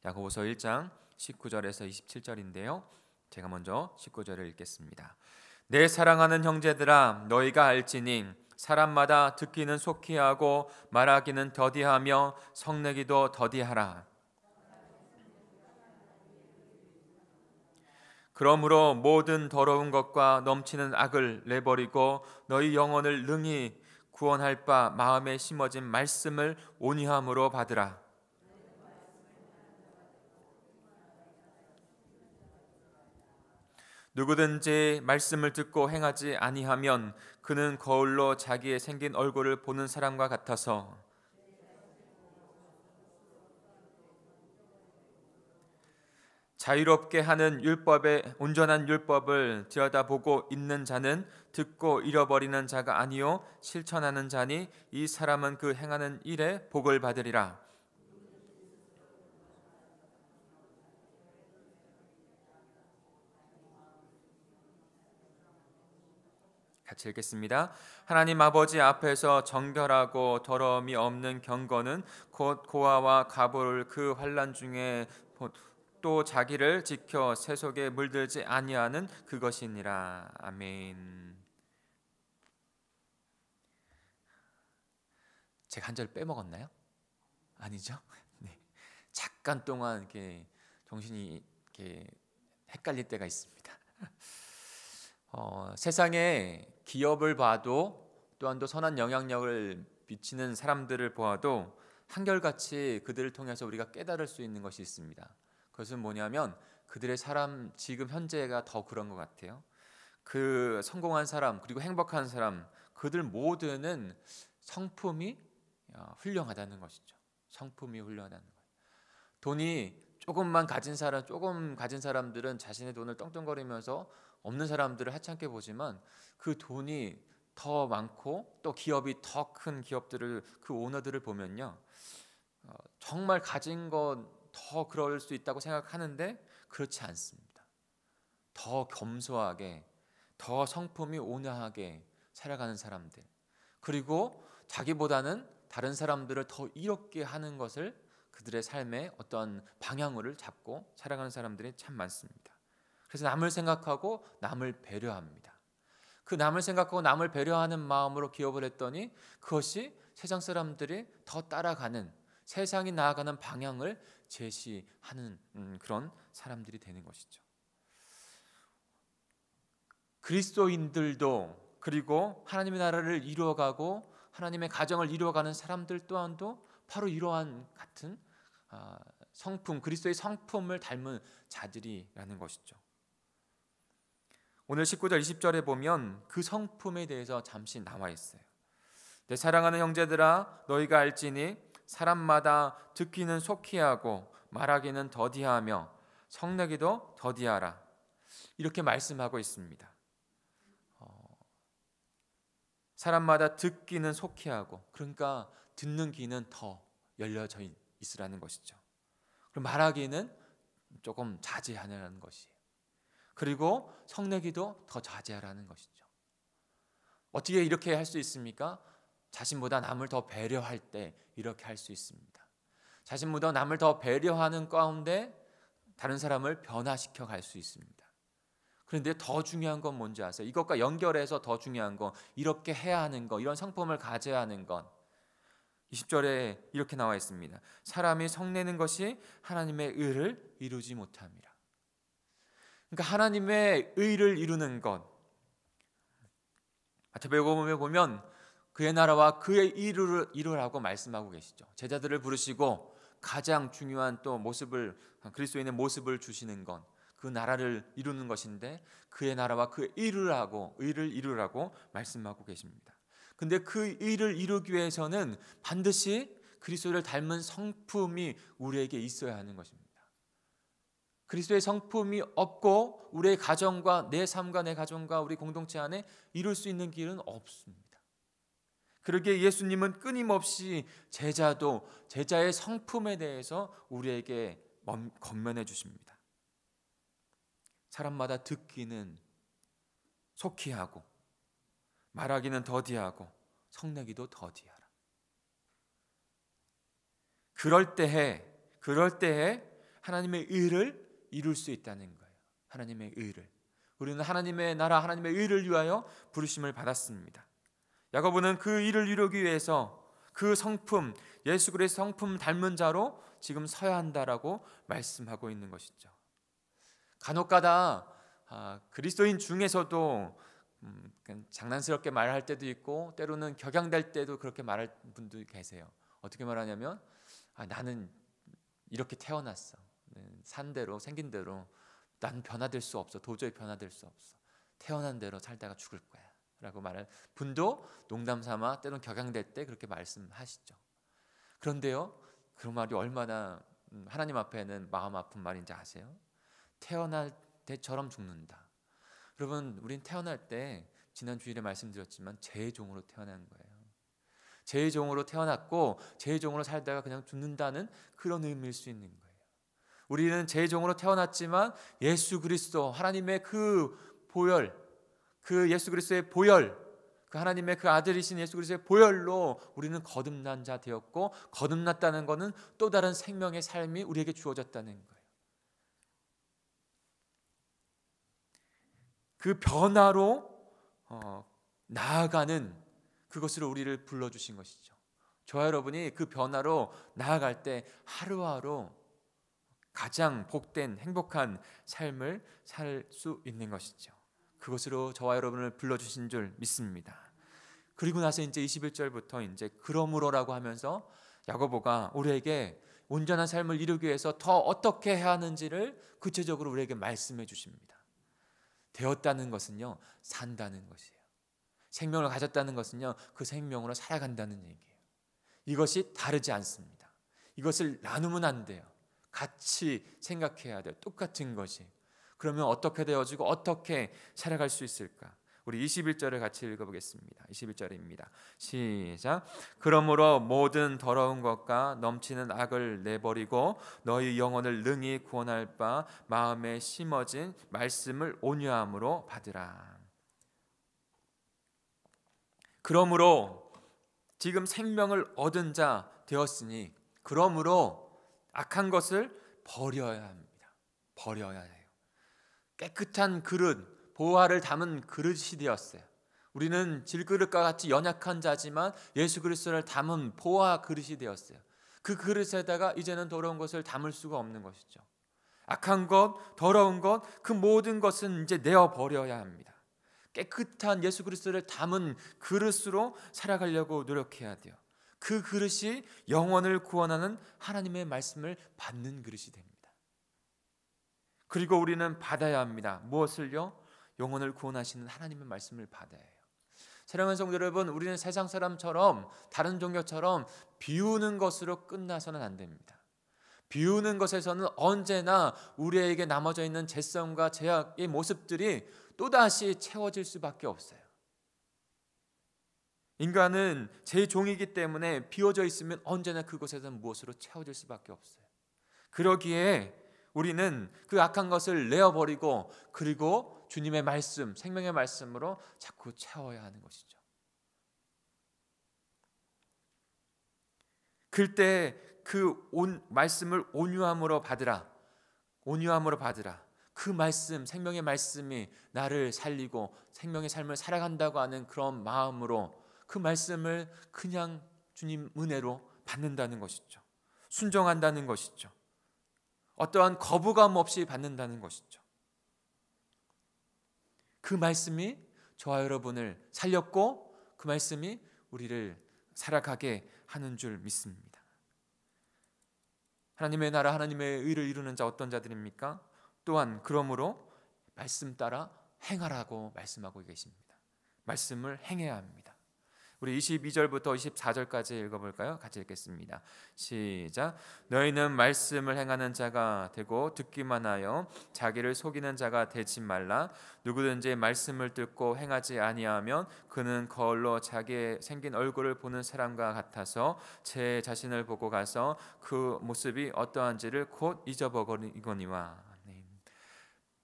야고보서 1장 19절에서 27절인데요. 제가 먼저 19절을 읽겠습니다. 내 사랑하는 형제들아, 너희가 알지니 사람마다 듣기는 속히 하고 말하기는 더디하며 성내기도 더디하라. 그러므로 모든 더러운 것과 넘치는 악을 내버리고 너희 영혼을 능히 구원할 바 마음에 심어진 말씀을 온유함으로 받으라. 누구든지 말씀을 듣고 행하지 아니하면 그는 거울로 자기의 생긴 얼굴을 보는 사람과 같아서 자유롭게 하는 율법의 온전한 율법을 들여다보고 있는 자는 듣고 잃어버리는 자가 아니요 실천하는 자니 이 사람은 그 행하는 일에 복을 받으리라. 같이 읽겠습니다. 하나님 아버지 앞에서 정결하고 더러움이 없는 경건은 곧 고아와 가보를 그 환난 중에 또 자기를 지켜 세속에 물들지 아니하는 그것이니라. 아멘. 제가 한 절 빼먹었나요? 아니죠? 네. 잠깐 동안 이렇게 정신이 이렇게 헷갈릴 때가 있습니다. 세상에 기업을 봐도 또한 또 선한 영향력을 미치는 사람들을 보아도 한결같이 그들을 통해서 우리가 깨달을 수 있는 것이 있습니다. 그것은 뭐냐면 그들의 사람 지금 현재가 더 그런 것 같아요. 그 성공한 사람 그리고 행복한 사람 그들 모두는 성품이 훌륭하다는 것이죠. 성품이 훌륭하다는 거예요. 돈이 조금 가진 사람들은 자신의 돈을 떵떵거리면서 없는 사람들을 하찮게 보지만 그 돈이 더 많고 또 기업이 더 큰 기업들을 그 오너들을 보면요, 정말 가진 건 더 그럴 수 있다고 생각하는데 그렇지 않습니다. 더 겸손하게, 더 성품이 온화하게 살아가는 사람들, 그리고 자기보다는 다른 사람들을 더 이롭게 하는 것을 그들의 삶의 어떤 방향을 잡고 살아가는 사람들이 참 많습니다. 그래서 남을 생각하고 남을 배려합니다. 그 남을 생각하고 남을 배려하는 마음으로 기업을 했더니 그것이 세상 사람들이 더 따라가는, 세상이 나아가는 방향을 제시하는 그런 사람들이 되는 것이죠. 그리스도인들도 그리고 하나님의 나라를 이루어가고 하나님의 가정을 이루어가는 사람들 또한도 바로 이러한 같은 성품, 그리스도의 성품을 닮은 자들이라는 것이죠. 오늘 19절 20절에 보면 그 성품에 대해서 잠시 나와 있어요. 내 사랑하는 형제들아, 너희가 알지니 사람마다 듣기는 속히 하고 말하기는 더디하며 성내기도 더디하라. 이렇게 말씀하고 있습니다. 사람마다 듣기는 속히 하고, 그러니까 듣는 귀는 더 열려져 있으라는 것이죠. 그럼 말하기는 조금 자제하라는 것이에요. 그리고 성내기도 더 자제하라는 것이죠. 어떻게 이렇게 할 수 있습니까? 자신보다 남을 더 배려할 때 이렇게 할 수 있습니다. 자신보다 남을 더 배려하는 가운데 다른 사람을 변화시켜 갈 수 있습니다. 그런데 더 중요한 건 뭔지 아세요? 이것과 연결해서 더 중요한 건 이렇게 해야 하는 것, 이런 성품을 가져야 하는 것. 20절에 이렇게 나와 있습니다. 사람이 성내는 것이 하나님의 의를 이루지 못함이라. 그러니까 하나님의 의를 이루는 것. 마태복음에 보면 그의 나라와 그의 일을 이루라고 말씀하고 계시죠. 제자들을 부르시고 가장 중요한 또 모습을, 그리스도인의 모습을 주시는 것, 그 나라를 이루는 것인데 그의 나라와 그의 의를 이루라고 말씀하고 계십니다. 근데 그 일을 이루기 위해서는 반드시 그리스도를 닮은 성품이 우리에게 있어야 하는 것입니다. 그리스도의 성품이 없고 우리의 가정과 내 삶과 내 가정과 우리 공동체 안에 이룰 수 있는 길은 없습니다. 그러기에 예수님은 끊임없이 제자의 성품에 대해서 우리에게 권면해 주십니다. 사람마다 듣기는 속히 하고 말하기는 더디하고 성내기도 더디하라. 그럴 때에 하나님의 의를 이룰 수 있다는 거예요. 하나님의 의를. 우리는 하나님의 나라, 하나님의 의를 위하여 부르심을 받았습니다. 야고보는 그 일을 이루기 위해서 그 성품, 예수 그리스도의 성품 닮은 자로 지금 서야 한다라고 말씀하고 있는 것이죠. 간혹가다 그리스도인 중에서도 장난스럽게 말할 때도 있고 때로는 격양될 때도 그렇게 말할 분도 계세요. 어떻게 말하냐면 나는 이렇게 태어났어. 산 대로 생긴 대로 난 변화될 수 없어. 도저히 변화될 수 없어. 태어난 대로 살다가 죽을 거야 라고 말할 분도 농담 삼아 때로는 격양될 때 그렇게 말씀하시죠. 그런데요, 그런 말이 얼마나 하나님 앞에는 마음 아픈 말인지 아세요? 태어날 때처럼 죽는다. 여러분, 우린 태어날 때 지난 주일에 말씀드렸지만 죄의 종으로 태어난 거예요. 죄의 종으로 태어났고 죄의 종으로 살다가 그냥 죽는다는 그런 의미일 수 있는 거예요. 우리는 죄의 종으로 태어났지만 예수 그리스도 하나님의 그 보혈, 그 예수 그리스도의 보혈, 그 하나님의 그 아들이신 예수 그리스도의 보혈로 우리는 거듭난 자 되었고, 거듭났다는 것은 또 다른 생명의 삶이 우리에게 주어졌다는 거예요. 그 변화로 나아가는 그것으로 우리를 불러주신 것이죠. 저와 여러분이 그 변화로 나아갈 때 하루하루 가장 복된 행복한 삶을 살 수 있는 것이죠. 그것으로 저와 여러분을 불러주신 줄 믿습니다. 그리고 나서 이제 21절부터 이제 그러므로라고 하면서 야고보가 우리에게 온전한 삶을 이루기 위해서 더 어떻게 해야 하는지를 구체적으로 우리에게 말씀해 주십니다. 되었다는 것은요, 산다는 것이에요. 생명을 가졌다는 것은요, 그 생명으로 살아간다는 얘기예요. 이것이 다르지 않습니다. 이것을 나누면 안 돼요. 같이 생각해야 돼요. 똑같은 것이. 그러면 어떻게 되어지고 어떻게 살아갈 수 있을까? 우리 21절을 같이 읽어보겠습니다. 21절입니다. 시작. 그러므로 모든 더러운 것과 넘치는 악을 내버리고 너희 영혼을 능히 구원할 바 마음에 심어진 말씀을 온유함으로 받으라. 그러므로 지금 생명을 얻은 자 되었으니 그러므로 악한 것을 버려야 합니다. 버려야 해요. 깨끗한 그릇, 보화를 담은 그릇이 되었어요. 우리는 질그릇과 같이 연약한 자지만 예수 그리스도를 담은 보화 그릇이 되었어요. 그 그릇에다가 이제는 더러운 것을 담을 수가 없는 것이죠. 악한 것, 더러운 것, 그 모든 것은 이제 내어버려야 합니다. 깨끗한 예수 그리스도를 담은 그릇으로 살아가려고 노력해야 돼요. 그 그릇이 영혼을 구원하는 하나님의 말씀을 받는 그릇이 됩니다. 그리고 우리는 받아야 합니다. 무엇을요? 영혼을 구원하시는 하나님의 말씀을 받아야 해요. 사랑하는 성도 여러분, 우리는 세상 사람처럼 다른 종교처럼 비우는 것으로 끝나서는 안 됩니다. 비우는 것에서는 언제나 우리에게 남아져 있는 죄성과 죄악의 모습들이 또다시 채워질 수밖에 없어요. 인간은 제 종이기 때문에 비워져 있으면 언제나 그곳에서는 무엇으로 채워질 수밖에 없어요. 그러기에 우리는 그 악한 것을 내어버리고 그리고 주님의 말씀, 생명의 말씀으로 자꾸 채워야 하는 것이죠. 그때 그 말씀을 온유함으로 받으라. 온유함으로 받으라. 그 말씀, 생명의 말씀이 나를 살리고 생명의 삶을 살아간다고 하는 그런 마음으로 그 말씀을 그냥 주님 은혜로 받는다는 것이죠. 순종한다는 것이죠. 어떠한 거부감 없이 받는다는 것이죠. 그 말씀이 저와 여러분을 살렸고 그 말씀이 우리를 살아가게 하는 줄 믿습니다. 하나님의 나라, 하나님의 의를 이루는 자 어떤 자들입니까? 또한 그러므로 말씀 따라 행하라고 말씀하고 계십니다. 말씀을 행해야 합니다. 우리 22절부터 24절까지 읽어볼까요? 같이 읽겠습니다. 시작. 너희는 말씀을 행하는 자가 되고 듣기만 하여 자기를 속이는 자가 되지 말라. 누구든지 말씀을 듣고 행하지 아니하면 그는 거울로 자기의 생긴 얼굴을 보는 사람과 같아서 제 자신을 보고 가서 그 모습이 어떠한지를 곧 잊어버리거니와.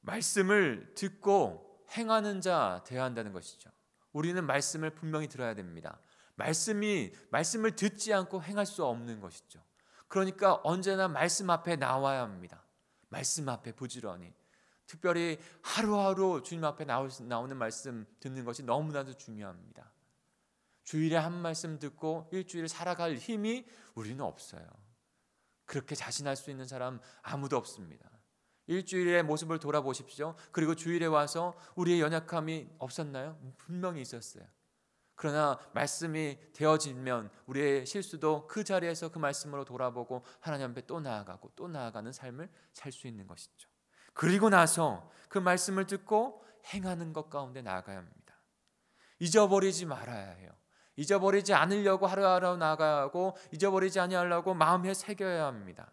말씀을 듣고 행하는 자 되어야 한다는 것이죠. 우리는 말씀을 분명히 들어야 됩니다. 말씀을 듣지 않고 행할 수 없는 것이죠. 그러니까 언제나 말씀 앞에 나와야 합니다. 말씀 앞에 부지런히, 특별히 하루하루 주님 앞에 나오는 말씀 듣는 것이 너무나도 중요합니다. 주일에 한 말씀 듣고 일주일 살아갈 힘이 우리는 없어요. 그렇게 자신할 수 있는 사람 아무도 없습니다. 일주일의 모습을 돌아보십시오. 그리고 주일에 와서 우리의 연약함이 없었나요? 분명히 있었어요. 그러나 말씀이 되어지면 우리의 실수도 그 자리에서 그 말씀으로 돌아보고 하나님 앞에 또 나아가고 또 나아가는 삶을 살 수 있는 것이죠. 그리고 나서 그 말씀을 듣고 행하는 것 가운데 나아가야 합니다. 잊어버리지 말아야 해요. 잊어버리지 않으려고 하루하루 나아가고 잊어버리지 아니하려고 마음에 새겨야 합니다.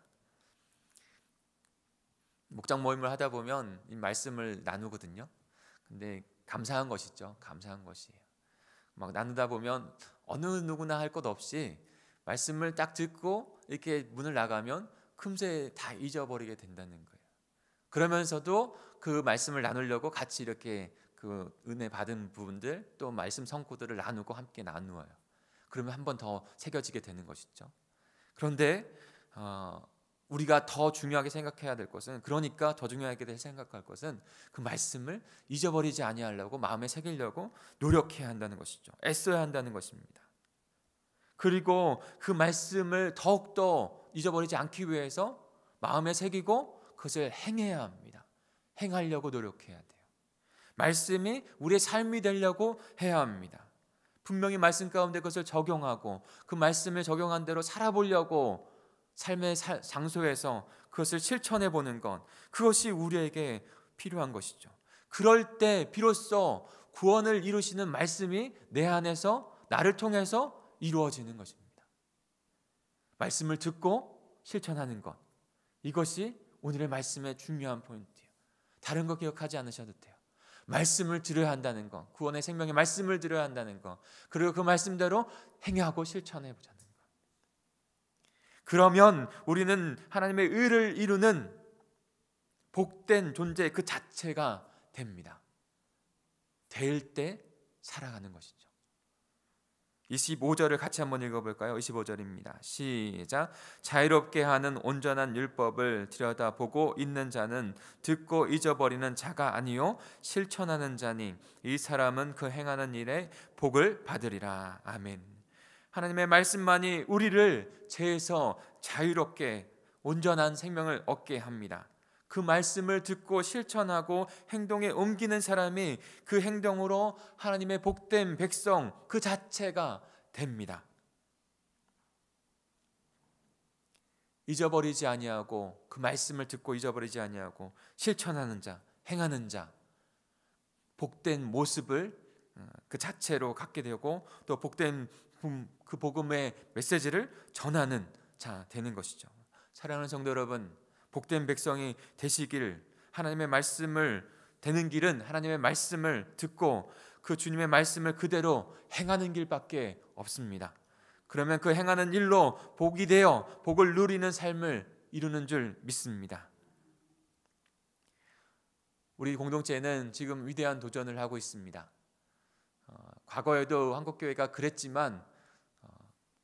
목장 모임을 하다 보면 이 말씀을 나누거든요. 근데 감사한 것이죠. 감사한 것이에요. 막 나누다 보면 어느 누구나 할 것 없이 말씀을 딱 듣고 이렇게 문을 나가면 금세 다 잊어버리게 된다는 거예요. 그러면서도 그 말씀을 나누려고 같이 이렇게 그 은혜 받은 부분들 또 말씀 성구들을 나누고 함께 나누어요. 그러면 한 번 더 새겨지게 되는 것이죠. 그런데 우리가 더 중요하게 생각해야 될 것은, 그러니까 더 중요하게 생각할 것은 그 말씀을 잊어버리지 아니하려고 마음에 새기려고 노력해야 한다는 것이죠. 애써야 한다는 것입니다. 그리고 그 말씀을 더욱더 잊어버리지 않기 위해서 마음에 새기고 그것을 행해야 합니다. 행하려고 노력해야 돼요. 말씀이 우리의 삶이 되려고 해야 합니다. 분명히 말씀 가운데 그것을 적용하고 그 말씀을 적용한 대로 살아보려고 삶의 장소에서 그것을 실천해 보는 것, 그것이 우리에게 필요한 것이죠. 그럴 때 비로소 구원을 이루시는 말씀이 내 안에서 나를 통해서 이루어지는 것입니다. 말씀을 듣고 실천하는 것, 이것이 오늘의 말씀의 중요한 포인트예요. 다른 거 기억하지 않으셔도 돼요. 말씀을 들어야 한다는 것, 구원의 생명의 말씀을 들어야 한다는 것, 그리고 그 말씀대로 행하고 실천해 보자는 것. 그러면 우리는 하나님의 의를 이루는 복된 존재 그 자체가 됩니다. 될 때 살아가는 것이죠. 25절을 같이 한번 읽어볼까요? 25절입니다. 시작. 자유롭게 하는 온전한 율법을 들여다보고 있는 자는 듣고 잊어버리는 자가 아니요 실천하는 자니 이 사람은 그 행하는 일에 복을 받으리라. 아멘. 하나님의 말씀만이 우리를 죄에서 자유롭게 온전한 생명을 얻게 합니다. 그 말씀을 듣고 실천하고 행동에 옮기는 사람이 그 행동으로 하나님의 복된 백성 그 자체가 됩니다. 잊어버리지 아니하고 그 말씀을 듣고 잊어버리지 아니하고 실천하는 자, 행하는 자, 복된 모습을 그 자체로 갖게 되고 또 복된 그 복음의 메시지를 전하는 자 되는 것이죠. 사랑하는 성도 여러분, 복된 백성이 되시길, 하나님의 말씀을 되는 길은 하나님의 말씀을 듣고 그 주님의 말씀을 그대로 행하는 길밖에 없습니다. 그러면 그 행하는 일로 복이 되어 복을 누리는 삶을 이루는 줄 믿습니다. 우리 공동체는 지금 위대한 도전을 하고 있습니다. 과거에도 한국교회가 그랬지만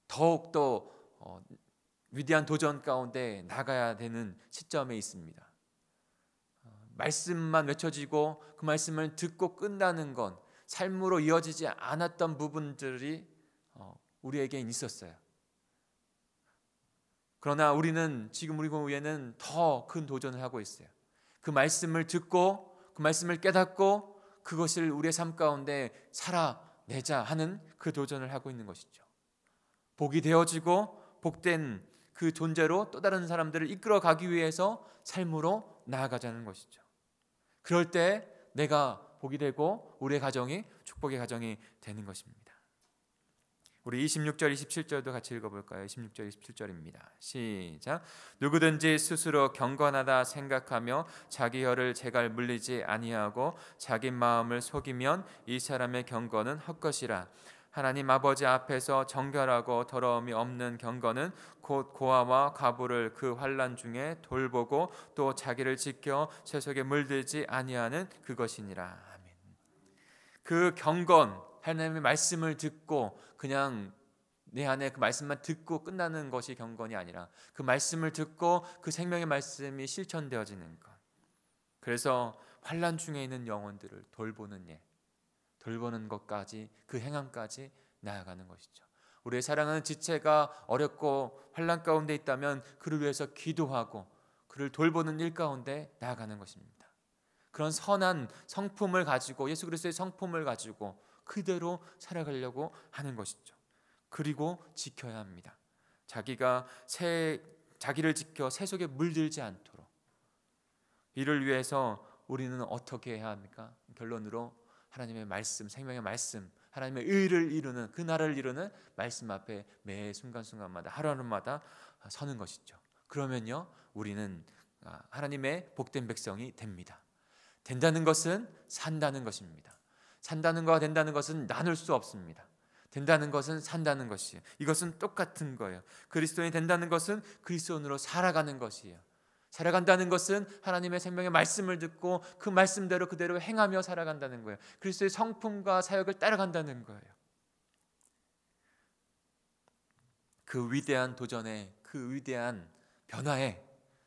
더욱더 위대한 도전 가운데 나가야 되는 시점에 있습니다. 말씀만 외쳐지고 그 말씀을 듣고 끝나는 건 삶으로 이어지지 않았던 부분들이 우리에겐 있었어요. 그러나 우리는 지금 우리 교회는 더 큰 도전을 하고 있어요. 그 말씀을 듣고 그 말씀을 깨닫고 그것을 우리의 삶 가운데 살아내자 하는 그 도전을 하고 있는 것이죠. 복이 되어지고 복된 그 존재로 또 다른 사람들을 이끌어가기 위해서 삶으로 나아가자는 것이죠. 그럴 때 내가 복이 되고 우리의 가정이 축복의 가정이 되는 것입니다. 우리 26절 27절도 같이 읽어볼까요? 26절 27절입니다. 시작. 누구든지 스스로 경건하다 생각하며 자기 혀를 제갈 물리지 아니하고 자기 마음을 속이면 이 사람의 경건은 헛것이라. 하나님 아버지 앞에서 정결하고 더러움이 없는 경건은 곧 고아와 과부를 그 환난 중에 돌보고 또 자기를 지켜 세속에 물들지 아니하는 그것이니라. 아멘. 그 경건, 하나님의 말씀을 듣고 그냥 내 안에 그 말씀만 듣고 끝나는 것이 경건이 아니라 그 말씀을 듣고 그 생명의 말씀이 실천되어지는 것. 그래서 환난 중에 있는 영혼들을 돌보는 일, 돌보는 것까지, 그 행함까지 나아가는 것이죠. 우리의 사랑하는 지체가 어렵고 환난 가운데 있다면 그를 위해서 기도하고 그를 돌보는 일 가운데 나아가는 것입니다. 그런 선한 성품을 가지고, 예수 그리스도의 성품을 가지고 그대로 살아가려고 하는 것이죠. 그리고 지켜야 합니다. 자기를 지켜 새 속에 물들지 않도록. 이를 위해서 우리는 어떻게 해야 합니까? 결론으로 하나님의 말씀, 생명의 말씀, 하나님의 의를 이루는, 그 나라를 이루는 말씀 앞에 매 순간순간마다, 하루하루마다 서는 것이죠. 그러면요, 우리는 하나님의 복된 백성이 됩니다. 된다는 것은 산다는 것입니다. 산다는 것과 된다는 것은 나눌 수 없습니다. 된다는 것은 산다는 것이에요. 이것은 똑같은 거예요. 그리스도인이 된다는 것은 그리스도인으로 살아가는 것이에요. 살아간다는 것은 하나님의 생명의 말씀을 듣고 그 말씀대로 그대로 행하며 살아간다는 거예요. 그리스도의 성품과 사역을 따라간다는 거예요. 그 위대한 도전에, 그 위대한 변화에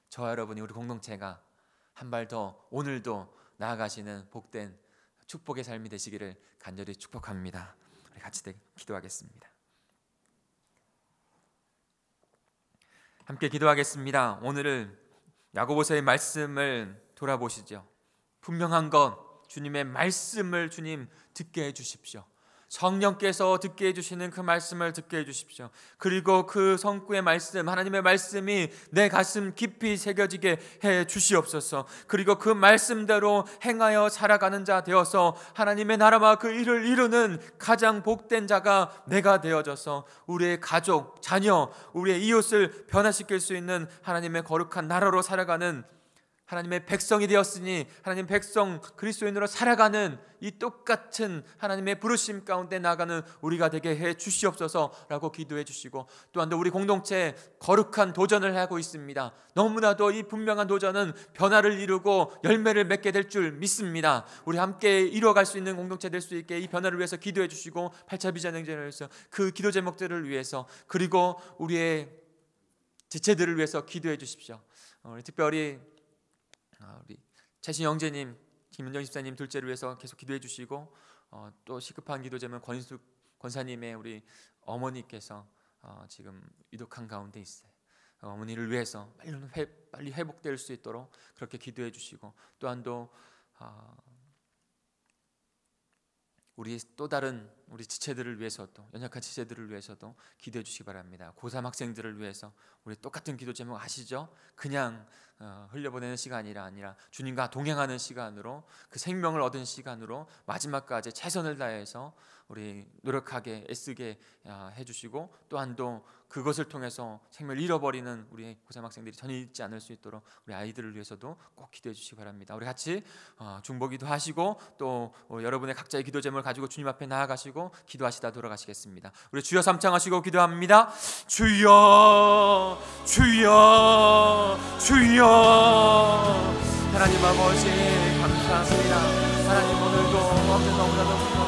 저와 여러분이, 우리 공동체가 한 발 더 오늘도 나아가시는 복된 축복의 삶이 되시기를 간절히 축복합니다. 우리 같이 기도하겠습니다. 함께 기도하겠습니다. 오늘을 야고보서의 말씀을 돌아보시죠. 분명한 것, 주님의 말씀을 주님 듣게 해주십시오. 성령께서 듣게 해주시는 그 말씀을 듣게 해주십시오. 그리고 그 성구의 말씀, 하나님의 말씀이 내 가슴 깊이 새겨지게 해 주시옵소서. 그리고 그 말씀대로 행하여 살아가는 자 되어서 하나님의 나라와 그 일을 이루는 가장 복된 자가 내가 되어져서 우리의 가족, 자녀, 우리의 이웃을 변화시킬 수 있는 하나님의 거룩한 나라로 살아가는 하나님의 백성이 되었으니 하나님 백성 그리스도인으로 살아가는 이 똑같은 하나님의 부르심 가운데 나가는 우리가 되게 해 주시옵소서라고 기도해 주시고, 또한 우리 공동체 거룩한 도전을 하고 있습니다. 너무나도 이 분명한 도전은 변화를 이루고 열매를 맺게 될 줄 믿습니다. 우리 함께 이루어갈 수 있는 공동체 될 수 있게 이 변화를 위해서 기도해 주시고, 8차 비전 행진을 위해서 그 기도 제목들을 위해서, 그리고 우리의 지체들을 위해서 기도해 주십시오. 특별히 우리 최신 형제님, 김은정 집사님 둘째를 위해서 계속 기도해 주시고, 또 시급한 기도 제목 권숙 권사님의 우리 어머니께서 지금 위독한 가운데 있어요. 어머니를 위해서 빨리 회복될 수 있도록 그렇게 기도해 주시고, 또한 우리 또 다른 우리 지체들을 위해서도, 연약한 지체들을 위해서도 기도해 주시기 바랍니다. 고3 학생들을 위해서 우리 똑같은 기도 제목 아시죠? 그냥 흘려보내는 시간이 아니라 주님과 동행하는 시간으로, 그 생명을 얻은 시간으로 마지막까지 최선을 다해서 우리 노력하게 애쓰게 해주시고, 또한 그것을 통해서 생명을 잃어버리는 우리 고3 학생들이 전혀 잊지 않을 수 있도록 우리 아이들을 위해서도 꼭 기도해 주시기 바랍니다. 우리 같이 중보기도 하시고, 또 여러분의 각자의 기도 제목을 가지고 주님 앞에 나아가시고 기도하시다 돌아가시겠습니다. 우리 주여 삼창하시고 기도합니다. 주여, 주여, 주여. 하나님 아버지 감사합니다. 하나님 오늘도 너무나도